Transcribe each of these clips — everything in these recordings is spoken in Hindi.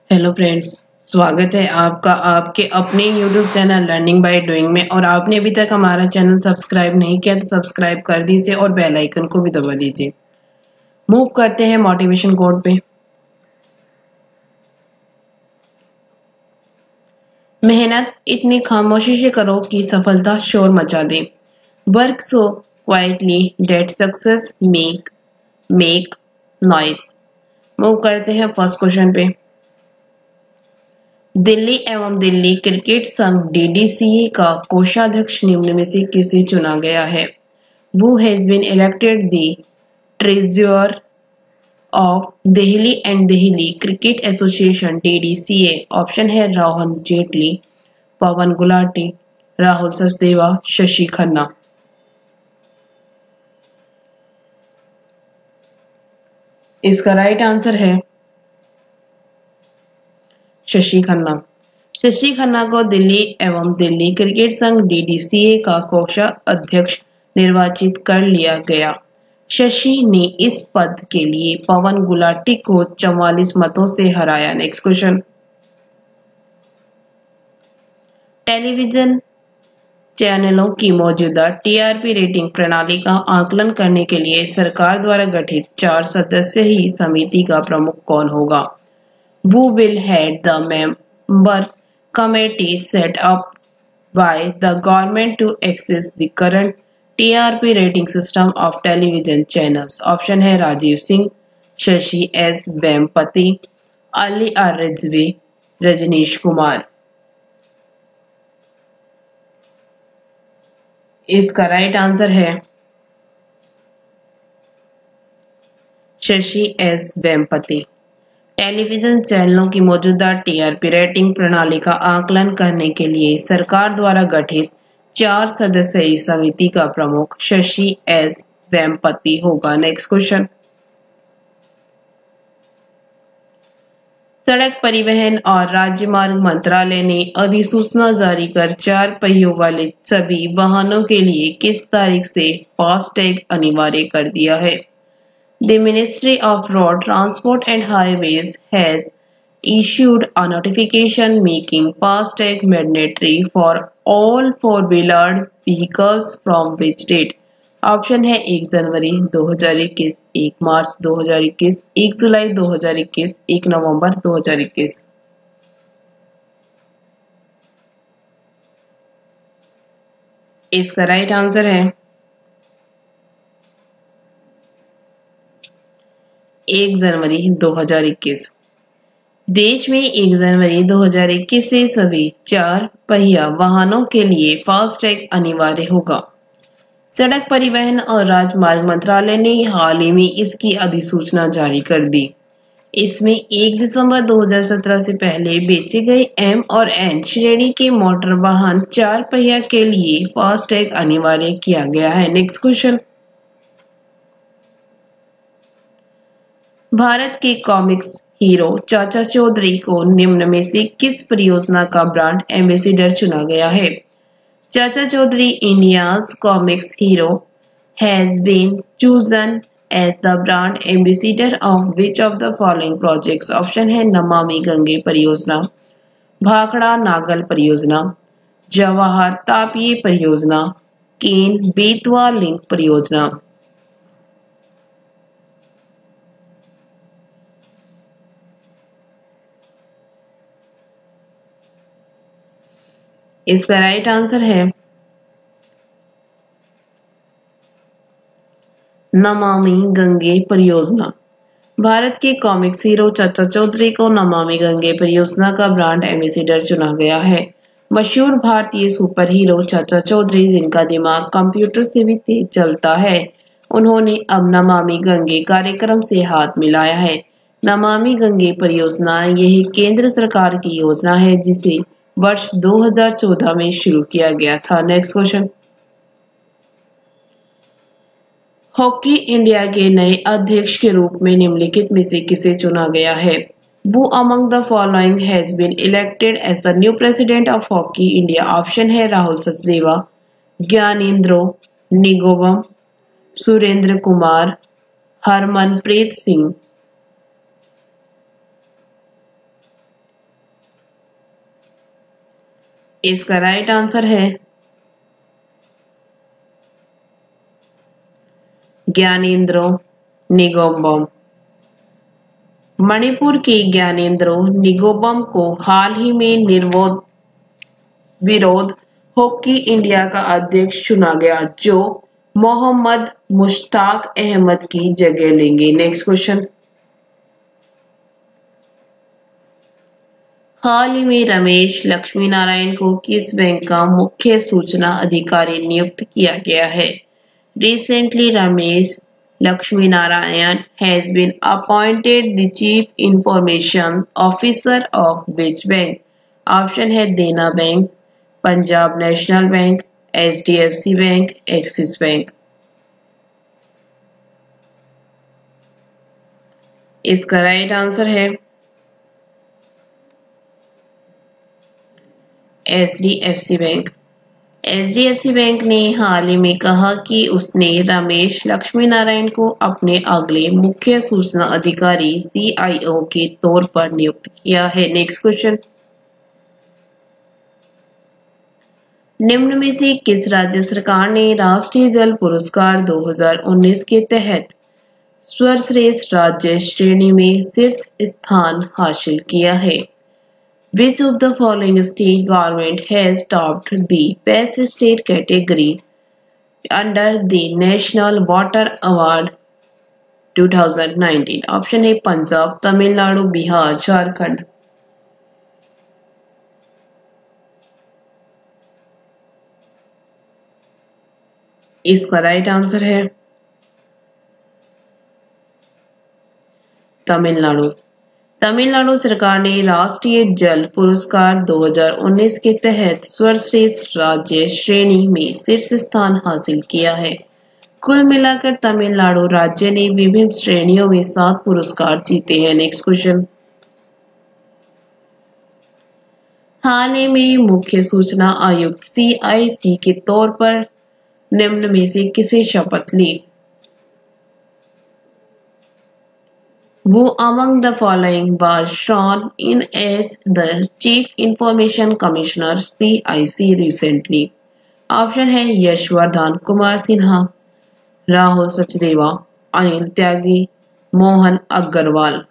Hello friends. स्वागत है आपका आपके अपने YouTube channel learning by doing में। और आपने अभी तक हमारा चैनल सब्सक्राइब नहीं किया तो सब्सक्राइब कर दीजिए और बेल आइकन को भी दबा दीजिए। मूव करते हैं मोटिवेशन कोड पे। मेहनत इतनी खामोशी से करो कि सफलता शोर मचा दे। Work so quietly that success make noise. Move करते हैं फर्स्ट क्वेश्चन पे। दिल्ली एवं दिल्ली क्रिकेट संघ डीडीसीए का कोषाध्यक्ष निम्न में से किसे चुना गया है? Who has been elected the treasurer of Delhi and Delhi Cricket Association (DDCA)? Option है रोहन जेटली, पवन गुलाटी, राहुल सचदेवा, शशि खन्ना। इसका राइट आंसर है शशि खन्ना। शशि खन्ना को दिल्ली एवं दिल्ली क्रिकेट संघ डीडीसीए का कोषाध्यक्ष निर्वाचित कर लिया गया। शशि ने इस पद के लिए पवन गुलाटी को 44 मतों से हराया। Next question. टेलीविजन चैनलों की मौजूदा टीआरपी रेटिंग प्रणाली का आकलन करने के लिए सरकार द्वारा गठित 4 सदस्यीय समिति का प्रमुख कौन होगा? Who will head the member committee set up by the government to access the current TRP rating system of television channels? Option है राजीव सिंह, शशि एस वेम्पति, अली आर रिजवी, रजनीश कुमार। इसका राइट आंसर है शशि एस वेम्पति। टेलीविजन चैनलों की मौजूदा टीआरपी रेटिंग प्रणाली का आकलन करने के लिए सरकार द्वारा गठित 4 सदस्यीय समिति का प्रमुख शशि एस वेम्पति होगा। Next question. सड़क परिवहन और राजमार्ग मंत्रालय ने अधिसूचना जारी कर 4 पहियों वाले सभी वाहनों के लिए किस तारीख से फास्टैग अनिवार्य कर दिया है? The Ministry of Road Transport and Highways has issued a notification making FASTag mandatory for all four-wheeled vehicles from which date? Option है 1 जनवरी 2021, 1 मार्च 2021, 1 जुलाई 2021, 1 नवंबर 2021। इसका राइट आंसर है 1 जनवरी 2021। देश में 1 जनवरी 2021 से सभी 4 पहिया वाहनों के लिए फास्टैग अनिवार्य होगा। सड़क परिवहन और राजमार्ग मंत्रालय ने हाल ही में इसकी अधिसूचना जारी कर दी। इसमें 1 दिसंबर 2017 से पहले बेचे गए एम और एन श्रेणी के मोटर वाहन 4 पहिया के लिए फास्टैग अनिवार्य किया गया है। Next question. भारत के कॉमिक्स हीरो चाचा चौधरी को निम्न में से किस परियोजना का ब्रांड एम्बेसडर चुना गया है? Chacha Chaudhary India's comics hero has been chosen as the brand ambassador of which of the following projects? Option है नमामि गंगे परियोजना, भाखड़ा नागल परियोजना, जवाहर तापीय परियोजना, केन बेतवा लिंक परियोजना। इसका राइट आंसर है नमामि गंगे परियोजना। भारत के कॉमिक्स हीरो चाचा चौधरी को नमामि गंगे परियोजना का ब्रांड एम्बेसडर चुना गया है। मशहूर भारतीय सुपर हीरो चाचा चौधरी, जिनका दिमाग कंप्यूटर से भी तेज चलता है, उन्होंने अब नमामि गंगे कार्यक्रम से हाथ मिलाया है। नमामि गंगे परियोजना यह केंद्र सरकार की योजना है जिसे वर्ष 2014 में शुरू किया गया था। Next question. हॉकी इंडिया के नए अध्यक्ष के रूप में निम्नलिखित में से किसे चुना गया है? Who among the following has been elected as the new president of Hockey India? Option है राहुल सचदेवा, ज्ञानेंद्रो निगोबम, सुरेंद्र कुमार, हरमनप्रीत सिंह। इसका राइट आंसर है ज्ञानेंद्रो निगोम्बम। मणिपुर के ज्ञानेंद्रो निगोम्बम को हाल ही में विरोध हॉकी इंडिया का अध्यक्ष चुना गया, जो मोहम्मद मुश्ताक अहमद की जगह लेंगे। Next question. हाल ही में रमेश लक्ष्मी नारायण को किस बैंक का मुख्य सूचना अधिकारी नियुक्त किया गया है? Recently, Ramesh Lakshminarayan has been appointed the Chief Information Officer of which bank? Option है देना bank, Punjab national bank, HDFC bank, Axis bank. इसका राइट आंसर है HDFC बैंक। HDFC बैंक ने हाल ही में कहा कि उसने रमेश लक्ष्मीनारायण को अपने अगले मुख्य सूचना अधिकारी CIO के तौर पर नियुक्त किया है। Next question. निम्न में से किस राज्य सरकार ने राष्ट्रीय जल पुरस्कार 2019 के तहत सर्वश्रेष्ठ राज्य श्रेणी में शीर्ष स्थान हासिल किया है? Which of the following state government has topped the Best State category under the National Water Award 2019? Option है पंजाब, तमिलनाडु, बिहार, झारखंड। इसका राइट आंसर है तमिलनाडु। तमिलनाडु सरकार ने राष्ट्रीय जल पुरस्कार 2019 के तहत सर्वश्रेष्ठ राज्य श्रेणी में शीर्ष स्थान हासिल किया है। कुल मिलाकर तमिलनाडु राज्य ने विभिन्न श्रेणियों में 7 पुरस्कार जीते हैं। Next question. हाल ही में मुख्य सूचना आयुक्त CIC के तौर पर निम्न में से किसे शपथ ली? Who among the following was sworn in as the Chief Information Commissioner CIC recently? Option है यशवर्धन कुमार सिन्हा, राहुल सचदेवा, अनिल त्यागी, मोहन अग्रवाल।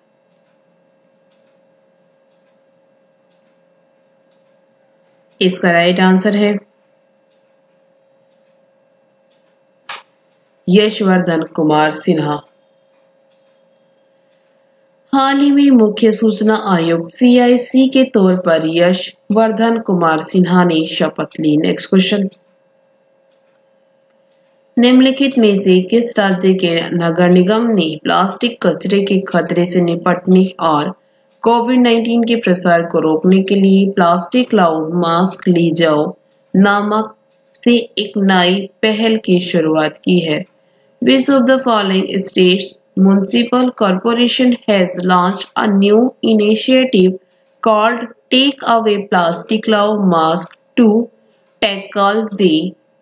इसका राइट आंसर है यशवर्धन कुमार सिन्हा। हाल ही में मुख्य सूचना आयुक्त CIC के तौर पर यशवर्धन कुमार सिन्हा ने शपथ ली। Next question. निम्नलिखित में से किस राज्य के नगर निगम ने प्लास्टिक कचरे के खतरे से निपटने और कोविड-19 के प्रसार को रोकने के लिए प्लास्टिक लाओ मास्क ले जाओ नामक से एक नई पहल की शुरुआत की है? Which of the following states municipal corporation has launched a new initiative called Take Away Plastic Law Mask to tackle the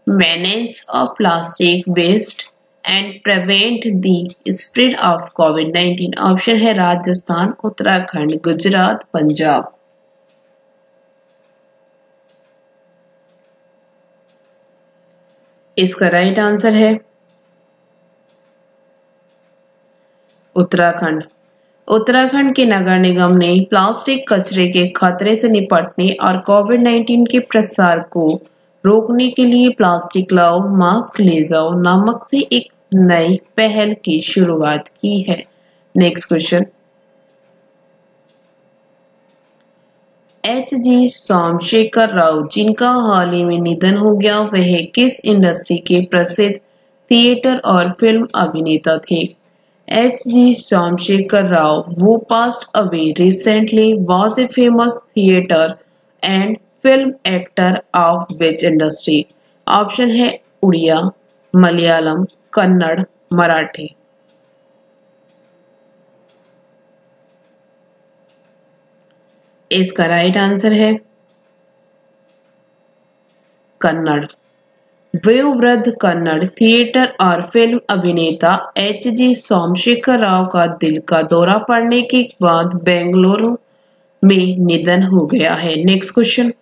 menace of plastic waste and prevent the spread of COVID-19? Option है राजस्थान, उत्तराखंड, गुजरात, पंजाब। इसका राइट आंसर है उत्तराखंड। उत्तराखंड के नगर निगम ने प्लास्टिक कचरे के खतरे से निपटने और कोविड-19 के प्रसार को रोकने के लिए प्लास्टिक लाओ मास्क ले जाओ नामक से एक नई पहल की शुरुआत की है। Next question. HG Somashekar Rao, जिनका हाल ही में निधन हो गया, वह किस इंडस्ट्री के प्रसिद्ध थिएटर और फिल्म अभिनेता थे? HG Somsekhar Rao, who passed away recently, was a famous theatre and film actor of which industry? Option है उड़िया, मलयालम, कन्नड़, मराठी। इसका राइट आंसर है कन्नड़। वयोवृद्ध कन्नड़ थिएटर और फिल्म अभिनेता HG सोमशेखर राव का दिल का दौरा पड़ने के बाद बेंगलुरु में निधन हो गया है। Next question.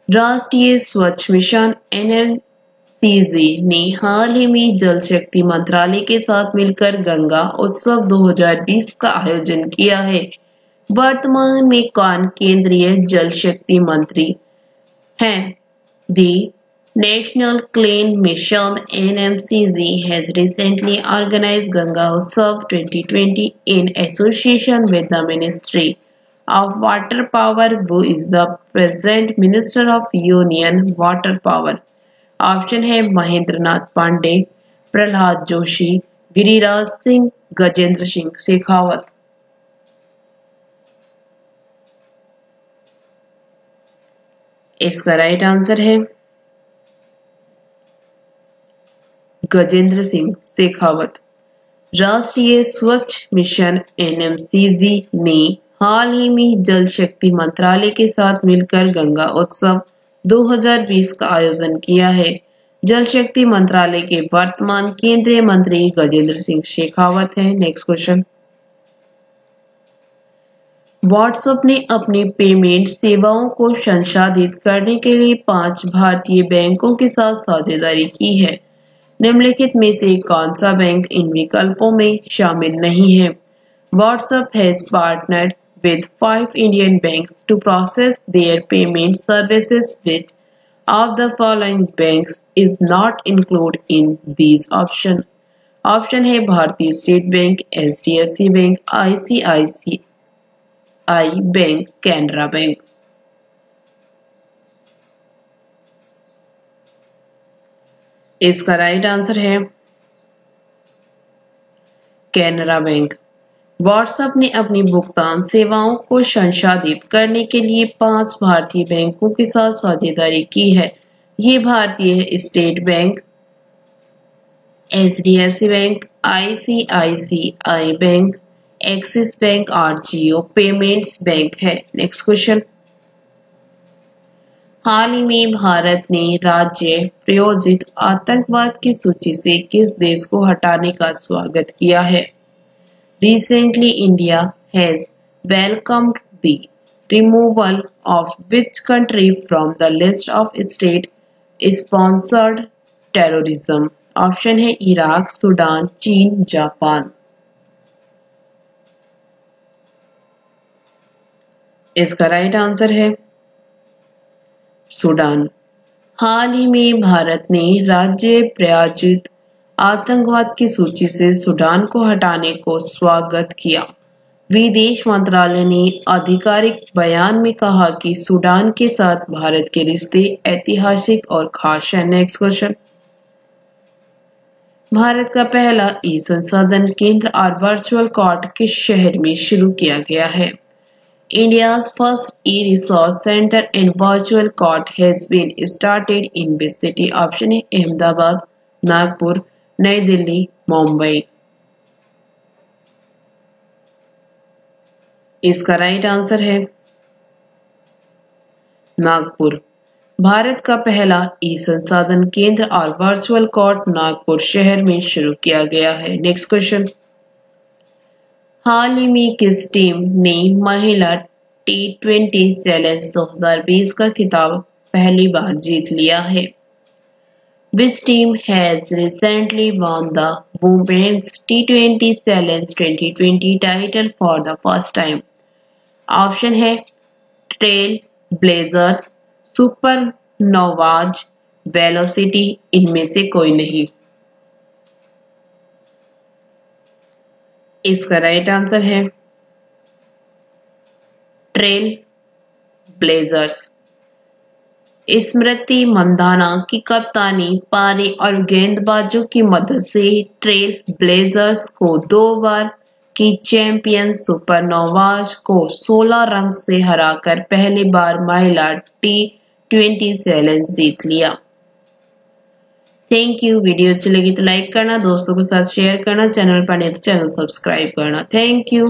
राष्ट्रीय स्वच्छ मिशन एनएमसीजी ने हाल ही में जल शक्ति मंत्रालय के साथ मिलकर गंगा उत्सव 2020 का आयोजन किया है। वर्तमान में कौन केंद्रीय जल शक्ति मंत्री हैं? The National Clean Mission (NMCG) has recently organized Ganga Utsav 2020 in association with the Ministry of Water Power, who is the present Minister of Union Water Power. Option है महेंद्र नाथ पांडे, प्रहलाद जोशी, गिरिराज सिंह, गजेंद्र सिंह शेखावत। इसका राइट आंसर है गजेंद्र सिंह शेखावत। राष्ट्रीय स्वच्छ मिशन एनएमसीजी ने हाल ही में जल शक्ति मंत्रालय के साथ मिलकर गंगा उत्सव 2020 का आयोजन किया है। जल शक्ति मंत्रालय के वर्तमान केंद्रीय मंत्री गजेंद्र सिंह शेखावत हैं। Next question. व्हाट्सएप ने अपनी पेमेंट सेवाओं को संसाधित करने के लिए 5 भारतीय बैंकों के साथ साझेदारी की है। निम्नलिखित में से कौन सा बैंक इन विकल्पों में शामिल नहीं है? WhatsApp has partnered with 5 Indian banks to process their payment services. Which of the following banks is not included in these options? Option है भारतीय state bank, HDFC bank, ICICI bank, Canara bank. इसका राइट आंसर है कैनरा बैंक। व्हाट्सएप ने अपनी भुगतान सेवाओं को संसाधित करने के लिए 5 भारतीय बैंकों के साथ साझेदारी की है। ये भारतीय state bank, HDFC bank, ICICI bank, Axis bank और जियो पेमेंट्स बैंक है। Next question. हाल ही में भारत ने राज्य प्रायोजित आतंकवाद की सूची से किस देश को हटाने का स्वागत किया है? Recently, India has welcomed the removal of which country from the list of state-sponsored terrorism? Option है इराक, सूडान, चीन, जापान। इसका राइट आंसर है सूडान। हाल ही में भारत ने राज्य प्रायोजित आतंकवाद की सूची से सूडान को हटाने को स्वागत किया। विदेश मंत्रालय ने आधिकारिक बयान में कहा कि सूडान के साथ भारत के रिश्ते ऐतिहासिक और खास हैं। Next question. भारत का पहला ई संसाधन केंद्र और वर्चुअल कोर्ट किस शहर में शुरू किया गया है? India's first e-resource center and virtual court has been started in which city? Option है अहमदाबाद, नागपुर, नई दिल्ली, मुंबई। इसका राइट आंसर है नागपुर। भारत का पहला ई संसाधन केंद्र और वर्चुअल कोर्ट नागपुर शहर में शुरू किया गया है। Next question. हाल ही में किस टीम ने महिला T20 चैलेंज 2020 का खिताब पहली बार जीत लिया है? Which team has recently won the Women's T20 Challenge 2020 title for the first time? Option है Trail Blazers, Supernovas, Velocity, इनमें से कोई नहीं। इसका राइट आंसर है ट्रेल ब्लेजर्स। स्मृति मंधाना की कप्तानी पारी और गेंदबाजों की मदद से ट्रेल ब्लेजर्स को 2 बार की चैंपियन सुपरनोवाज को 16 रन से हराकर पहली बार महिला T20 चैलेंज जीत लिया। Thank you. वीडियो अच्छी लगी तो लाइक करना, दोस्तों के साथ शेयर करना, चैनल पर नहीं तो चैनल सब्सक्राइब करना। Thank you.